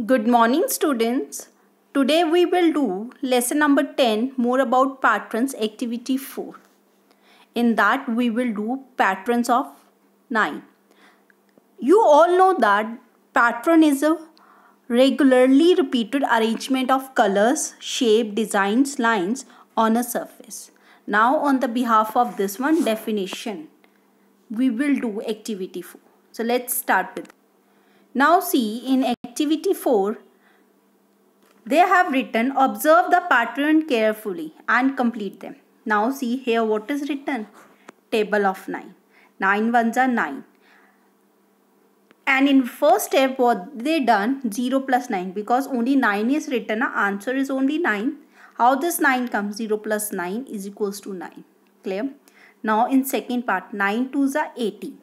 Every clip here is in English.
Good morning, students. Today we will do lesson number 10, more about patterns, activity 4. In that we will do patterns of 9. You all know that pattern is a regularly repeated arrangement of colors, shape, designs, lines on a surface. Now on the behalf of this one definition, we will do activity 4. So let's start with. Now see, in activity 4, they have written, observe the pattern carefully and complete them. Now see here what is written. Table of 9. 9 ones are 9. And in first step what they done, 0 plus 9. Because only 9 is written, answer is only 9. How this 9 comes? 0 plus 9 is equals to 9. Clear? Now in second part, 9 twos are 18.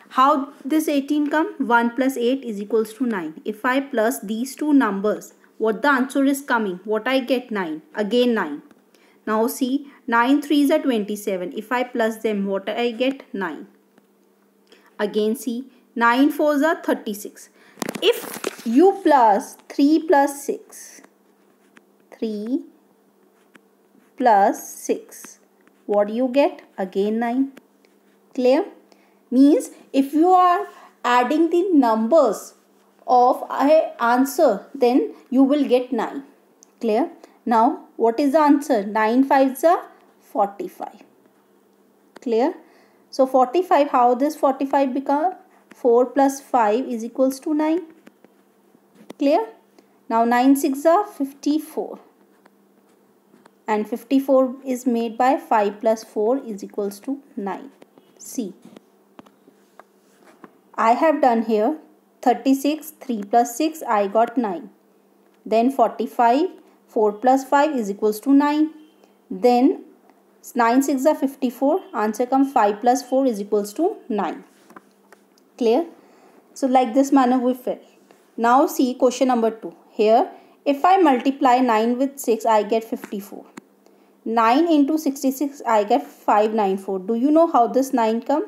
How this 18 come? 1 plus 8 is equals to 9. If I plus these two numbers, what the answer is coming? What I get? 9. Again 9. Now see, 9 threes are 27. If I plus them, what I get? 9. Again see, 9 fours are 36. If you plus 3 plus 6, 3 plus 6, what do you get? Again 9. Clear? Means if you are adding the numbers of an answer, then you will get 9. Clear? Now what is the answer? 9 fives are 45. Clear? So 45, how this 45 become? 4 plus 5 is equals to 9. Clear? Now 9 6 are 54. And 54 is made by 5 plus 4 is equals to 9. See, I have done here 36, 3 plus 6, I got 9. Then 45, 4 plus 5 is equals to 9. Then 9 6 are 54, answer comes 5 plus 4 is equals to 9. Clear? So like this manner we fill. Now see question number 2. Here, if I multiply 9 with 6, I get 54. 9 into 66, I get 594. Do you know how this 9 come?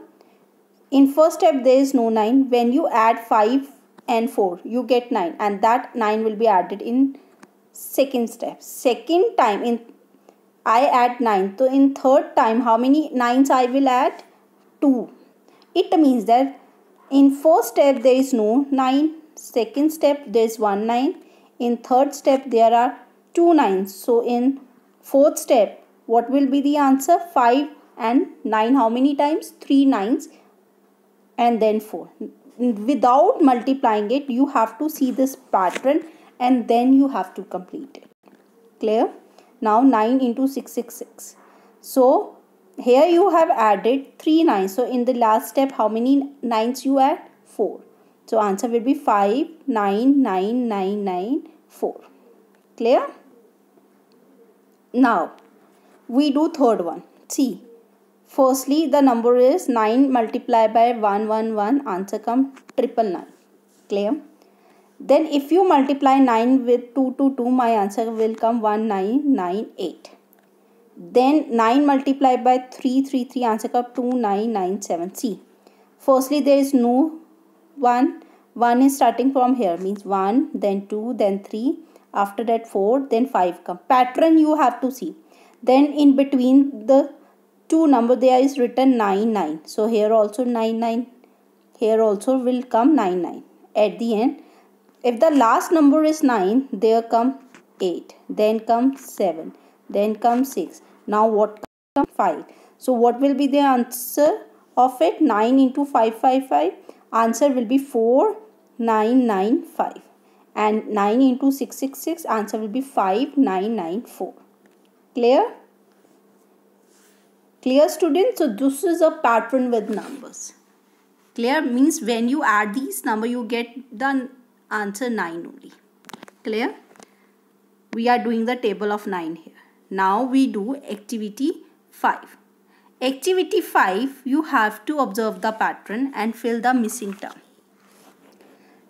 In first step there is no 9. When you add 5 and 4, you get 9. And that 9 will be added in second step. Second time I add 9. So in third time, how many 9s I will add? 2. It means that in first step there is no 9. Second step there is 1 9. In third step there are 2 9s. So in fourth step, what will be the answer? 5 and 9 how many times? 3 9s and then 4. Without multiplying it, you have to see this pattern and then you have to complete it. Clear? Now 9 into 666. So here you have added 3 9s. So in the last step, how many 9s you add? 4. So answer will be 5 9 9 9 9 4. Clear? Now we do third one. See, firstly the number is 9 multiplied by 111, answer come 999. Clear? Then if you multiply 9 with 222, my answer will come 1998. Then 9 multiplied by 333, answer come 2997. See, firstly there is no 1. 1 is starting from here, means 1, then 2, then 3. After that 4, then 5 come. Pattern you have to see. Then in between the two number there is written 9 9. So here also 9 9. Here also will come 9 9. At the end, if the last number is 9, there come 8. Then comes 7. Then comes 6. Now what comes? 5. So what will be the answer of it? 9 into 555. Answer will be 4995. And 9 into 666. Answer will be 5994. Clear? Clear, students? So this is a pattern with numbers. Clear? Means when you add these numbers, you get the answer 9 only. Clear? We are doing the table of 9 here. Now we do activity 5. Activity 5, you have to observe the pattern and fill the missing term.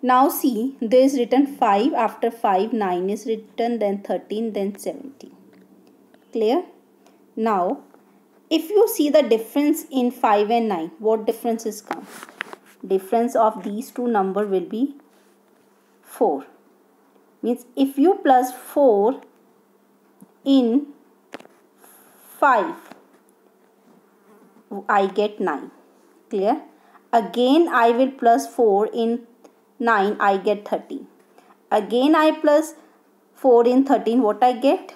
Now see, there is written 5, after 5, 9 is written, then 13, then 17. Clear? Now, if you see the difference in 5 and 9, what differences come? Difference of these two numbers will be 4. Means if you plus 4 in 5, I get 9. Clear? Again I will plus 4 in 9, I get 13. Again I plus 4 in 13, what I get?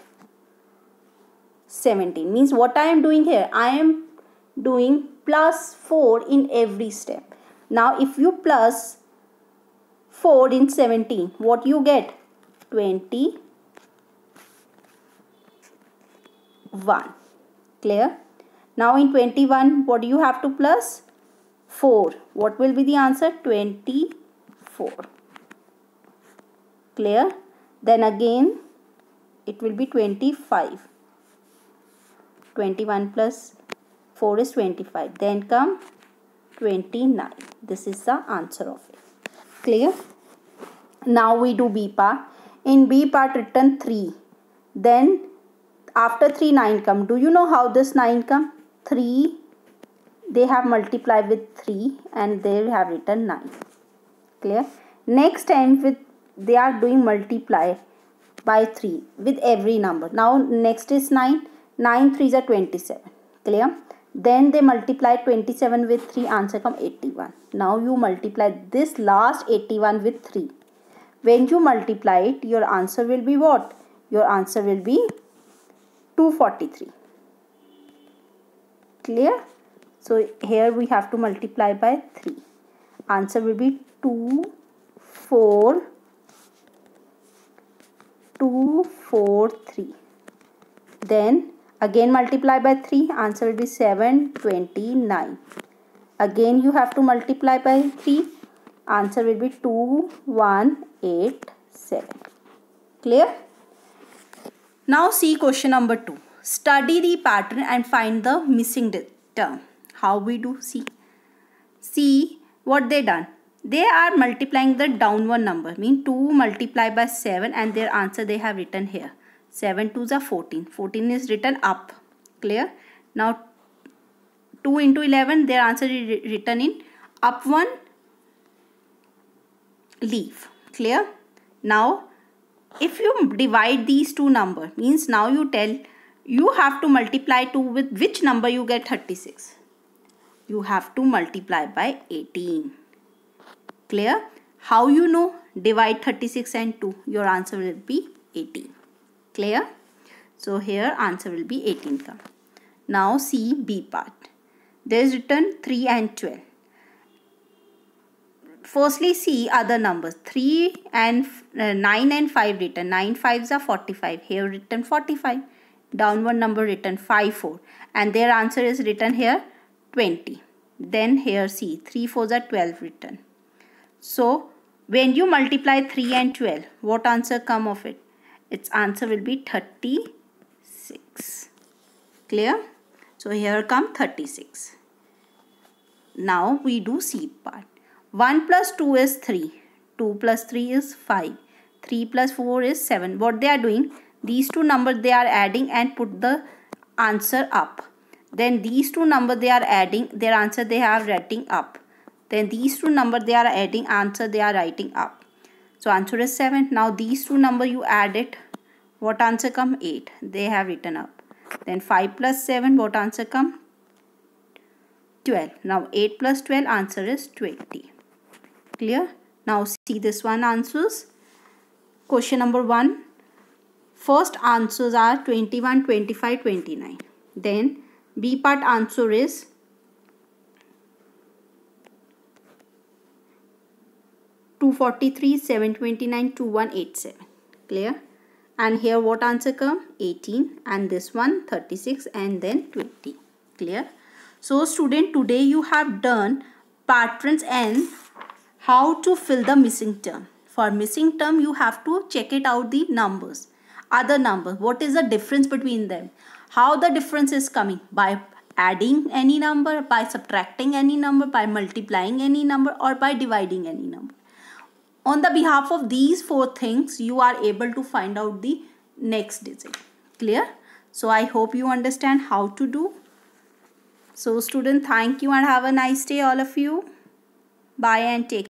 17. Means what I am doing here? I am doing plus 4 in every step. Now if you plus 4 in 17, what you get? 21. Clear? Now in 21, what do you have to plus? 4. What will be the answer? 24. Clear? Then again it will be 25. 21 plus 4 is 25. Then come 29. This is the answer of it. Clear? Now we do B part. In B part, written 3. Then after 3, 9 come. Do you know how this 9 come? 3, they have multiplied with 3 and they have written 9. Clear? Next time with they are doing multiply by 3 with every number. Now next is 9. 9 3s are 27. Clear? Then they multiply 27 with 3, answer come 81. Now you multiply this last 81 with 3. When you multiply it, your answer will be what? Your answer will be 243. Clear? So here we have to multiply by 3. Answer will be 243. Then again multiply by 3. Answer will be 729. Again you have to multiply by 3. Answer will be 2187. Clear? Now see question number 2. Study the pattern and find the missing term. How we do? See what they done. They are multiplying the downward number. Mean 2 multiplied by 7 and their answer they have written here. 7 2s are 14. 14 is written up. Clear? Now 2 into 11, their answer is written in up 1, leave. Clear? Now if you divide these two numbers, means now you tell you have to multiply 2 with which number you get 36. You have to multiply by 18. Clear? How you know? Divide 36 and 2. Your answer will be 18. Clear? So here answer will be 18 come. Now see B part. There is written 3 and 12. Firstly see other numbers. 3 and 9 and 5 written. 9 5s are 45. Here written 45. Downward number written 5 4. And their answer is written here 20. Then here see 3 4s are 12 written. So when you multiply 3 and 12, what answer come of it? Its answer will be 36. Clear? So here come 36. Now we do C part. 1 plus 2 is 3. 2 plus 3 is 5. 3 plus 4 is 7. What they are doing? These two numbers they are adding and put the answer up. Then these two numbers they are adding, their answer they are writing up. Then these two numbers they are adding, answer they are writing up. So answer is 7. Now these two numbers you add it. What answer come? 8. They have written up. Then 5 plus 7, what answer come? 12. Now 8 plus 12, answer is 20. Clear? Now see this one answers. Question number 1. First answers are 21, 25, 29. Then B part answer is 243, 729, 2187. Clear? And here what answer come? 18. And this one 36 and then 20. Clear? So student, today you have done patterns and how to fill the missing term. For missing term you have to check it out the numbers. Other numbers. What is the difference between them? How the difference is coming? By adding any number, by subtracting any number, by multiplying any number, or by dividing any number. On the behalf of these 4 things, you are able to find out the next digit. Clear? So I hope you understand how to do. So student, thank you and have a nice day all of you. Bye and take care.